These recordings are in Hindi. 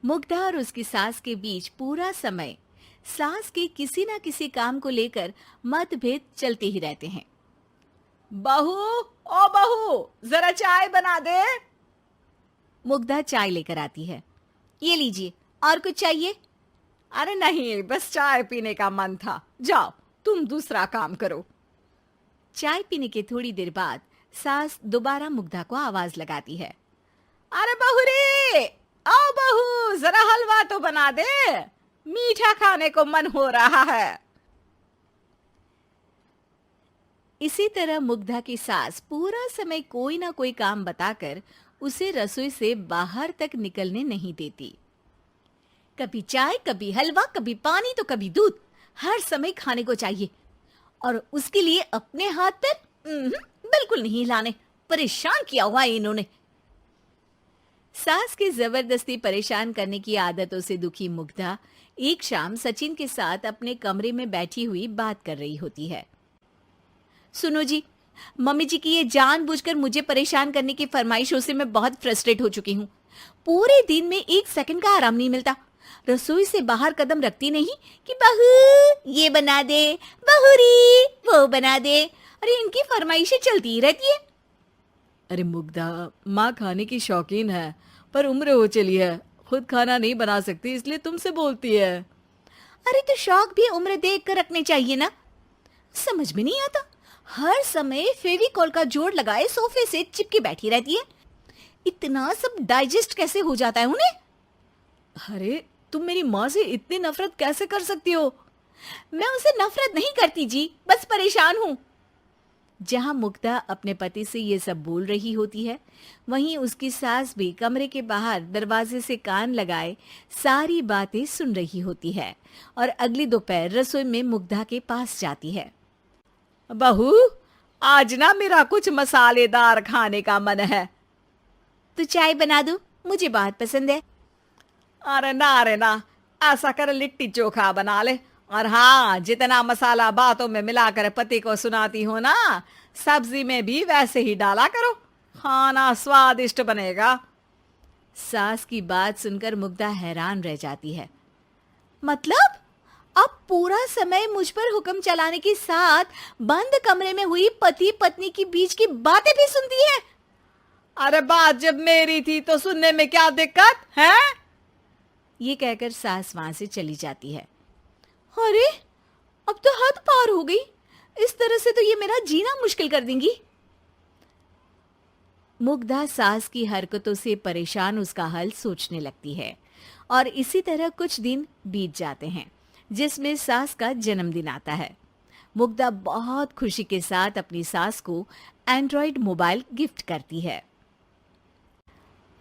मुग्धा और उसकी सास के बीच पूरा समय सास के किसी न किसी काम को लेकर मतभेद चलते ही रहते हैं। बहू, ओ बहू, जरा चाय बना दे। मुग्धा चाय लेकर आती है। ये लीजिए, और कुछ चाहिए? अरे नहीं, बस चाय पीने का मन था। जाओ, तुम दूसरा काम करो। चाय पीने के थोड़ी देर बाद सास दोबारा मुग्धा को आवाज लगाती है। अरे बहू रे, आओ बहू, जरा हलवा तो बना दे, मीठा खाने को मन हो रहा है। इसी तरह मुग्धा की सास पूरा समय कोई ना कोई काम बताकर उसे रसोई से बाहर तक निकलने नहीं देती। कभी चाय, कभी हलवा, कभी पानी तो कभी दूध, हर समय खाने को चाहिए। और उसके लिए अपने हाथ पैर बिल्कुल नहीं हिलाने। परेशान किया हुआ है इन्होंने। सास की जबरदस्ती परेशान करने की आदतों से दुखी मुग्धा एक शाम सचिन के साथ अपने कमरे में बैठी हुई बात कर रही होती है। सुनो जी, मम्मी जी की ये जानबूझकर मुझे परेशान करने की फरमाइशों से मैं बहुत फ्रस्ट्रेट हो चुकी हूँ। पूरे दिन में एक सेकंड का आराम नहीं मिलता। रसोई से बाहर कदम रखती नहीं कि बहू ये बना दे, बहुरी वो बना दे। अरे इनकी फरमाइशें चलती ही रहती है। अरे मुग्धा, माँ खाने की शौकीन है, पर उम्र हो चली है, खुद खाना नहीं बना सकती, इसलिए तुमसे बोलती है। अरे तो शौक भी उम्र देख कर रखने चाहिए ना। समझ में नहीं आता, हर समय फेविकॉल का जोड़ लगाए सोफे से चिपकी बैठी रहती है। इतना सब डाइजेस्ट कैसे हो जाता है उन्हें? अरे तुम मेरी माँ से इतनी नफरत कैसे कर सकती हो? मैं उनसे नफरत नहीं करती जी, बस परेशान हूँ। जहां मुग्धा अपने पति से ये सब बोल रही होती है, वहीं उसकी सास भी कमरे के बाहर दरवाजे से कान लगाए सारी बातें सुन रही होती है और अगली दोपहर रसोई में मुग्धा के पास जाती है। बहू, आज ना मेरा कुछ मसालेदार खाने का मन है। तो चाय बना दूं? मुझे बहुत पसंद है। अरे ना, ऐसा कर लिट्टी चोखा बना ले। और हाँ, जितना मसाला बातों में मिलाकर पति को सुनाती हो ना, सब्जी में भी वैसे ही डाला करो, खाना स्वादिष्ट बनेगा। सास की बात सुनकर मुग्धा हैरान रह जाती है। मतलब अब पूरा समय मुझ पर हुक्म चलाने के साथ बंद कमरे में हुई पति पत्नी की बीच की बातें भी सुनती है? अरे बात जब मेरी थी तो सुनने में क्या दिक्कत है? ये कहकर सास वहां से चली जाती है। अरे अब तो हद पार हो गई। इस तरह से तो ये मेरा जीना मुश्किल कर देंगी। मुग्धा सास की हरकतों से परेशान उसका हल सोचने लगती है और इसी तरह कुछ दिन बीत जाते हैं, जिसमें सास का जन्मदिन आता है। मुग्धा बहुत खुशी के साथ अपनी सास को एंड्रॉइड मोबाइल गिफ्ट करती है।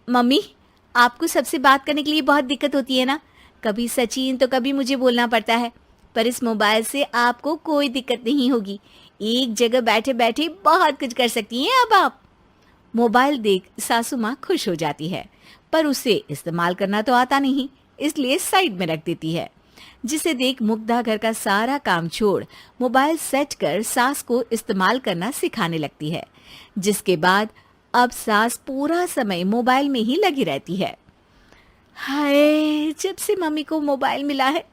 मम्मी, आपको सबसे बात करने के लिए बहुत दिक्कत होती है ना? कभी सचिन तो कभी मुझे बोलना पड़ता है, पर इस मोबाइल से आपको कोई दिक्कत नहीं होगी। एक जगह बैठे बैठे बहुत कुछ कर सकती हैं अब आप। मोबाइल देख सासू माँ खुश हो जाती है, पर उसे इस्तेमाल करना तो आता नहीं, इसलिए साइड में रख देती है। जिसे देख मुग्धा घर का सारा काम छोड़ मोबाइल सेट कर सास को इस्तेमाल करना सिखाने लगती है, जिसके बाद अब सास पूरा समय मोबाइल में ही लगी रहती है। हाय, जब से मम्मी को मोबाइल मिला है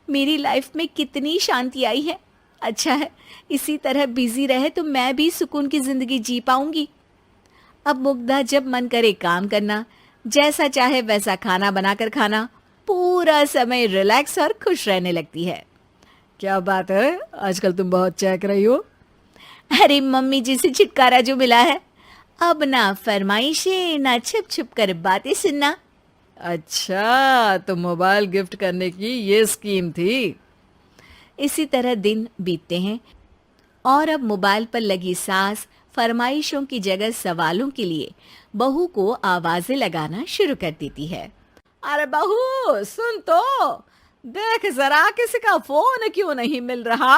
मेरी लाइफ में कितनी शांति आई है। अच्छा है, इसी तरह बिजी रहे तो मैं भी सुकून की जिंदगी जी पाऊंगी। अब मुग्धा जब मन करे काम करना, जैसा चाहे वैसा खाना बनाकर खाना, पूरा समय रिलैक्स और खुश रहने लगती है। क्या बात है, आजकल तुम बहुत चहक रही हो। अरे मम्मी जी से छुटकारा जो मिला है, अब ना फरमाइशें ना छुप छुप कर बातें सुनना। अच्छा, तो मोबाइल गिफ्ट करने की ये स्कीम थी। इसी तरह दिन बीतते हैं और अब मोबाइल पर लगी सास फरमाइशों की जगह सवालों के लिए बहू को आवाजें लगाना शुरू कर देती है। अरे बहू सुन तो, देख जरा किसी का फोन क्यों नहीं मिल रहा?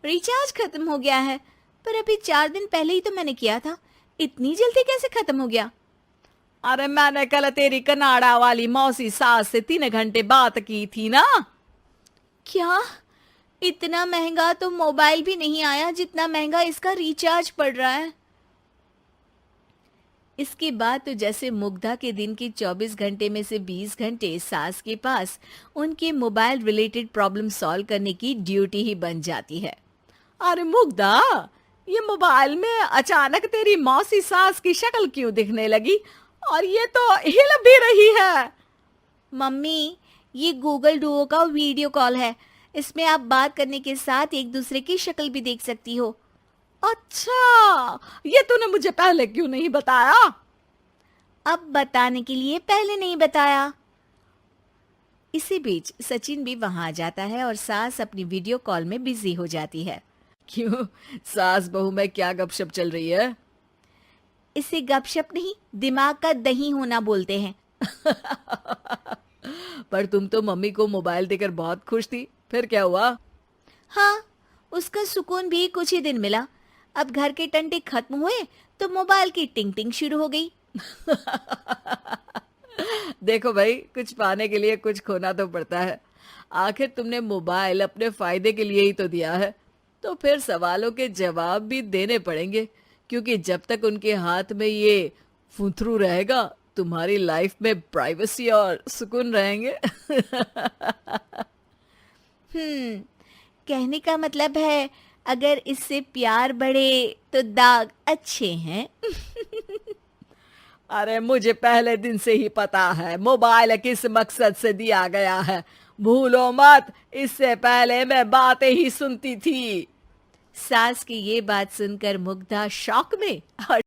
रिचार्ज खत्म हो गया है, पर अभी 4 दिन पहले ही तो मैंने किया था। इतनी जल्दी कैसे खत्म हो गया? अरे मैंने कल तेरी कनाडा वाली मौसी सास से 3 घंटे बात की थी ना। क्या? इतना महंगा तो मोबाइल भी नहीं आया जितना महंगा इसका रिचार्ज पड़ रहा है। इसके बाद तो जैसे मुग्धा के दिन के 24 घंटे में से 20 घंटे सास के पास उनके मोबाइल रिलेटेड प्रॉब्लम सॉल्व करने की ड्यूटी ही बन जाती है। अरे मुग्धा, ये मोबाइल में अचानक तेरी मौसी सास की शक्ल क्यों दिखने लगी? और ये तो हिल भी रही है। मम्मी, ये गूगल डुओ का वीडियो कॉल है। इसमें आप बात करने के साथ एक दूसरे की शक्ल भी देख सकती हो। अच्छा, ये तूने मुझे पहले क्यों नहीं बताया? अब बताने के लिए पहले नहीं बताया। इसी बीच सचिन भी वहां आ जाता है और सास अपनी वीडियो कॉल में बिजी हो जाती है। क्यों, सास बहू में क्या गपशप चल रही है? इसे गपशप नहीं, दिमाग का दही होना बोलते हैं। पर तुम तो मम्मी को मोबाइल देकर बहुत खुश थी, फिर क्या हुआ? हाँ, उसका सुकून भी कुछ ही दिन मिला। अब घर के टंटे खत्म हुए तो मोबाइल की टिंग टिंग शुरू हो गई। देखो भाई, कुछ पाने के लिए कुछ खोना तो पड़ता है। आखिर तुमने मोबाइल अपने फायदे के लिए ही तो दिया है, तो फिर सवालों के जवाब भी देने पड़ेंगे, क्योंकि जब तक उनके हाथ में ये फुंथरू रहेगा, तुम्हारी लाइफ में प्राइवेसी और सुकून रहेंगे। कहने का मतलब है अगर इससे प्यार बढ़े तो दाग अच्छे हैं। अरे मुझे पहले दिन से ही पता है मोबाइल किस मकसद से दिया गया है। भूलो मत, इससे पहले मैं बातें ही सुनती थी। सास की ये बात सुनकर मुग्धा शॉक में और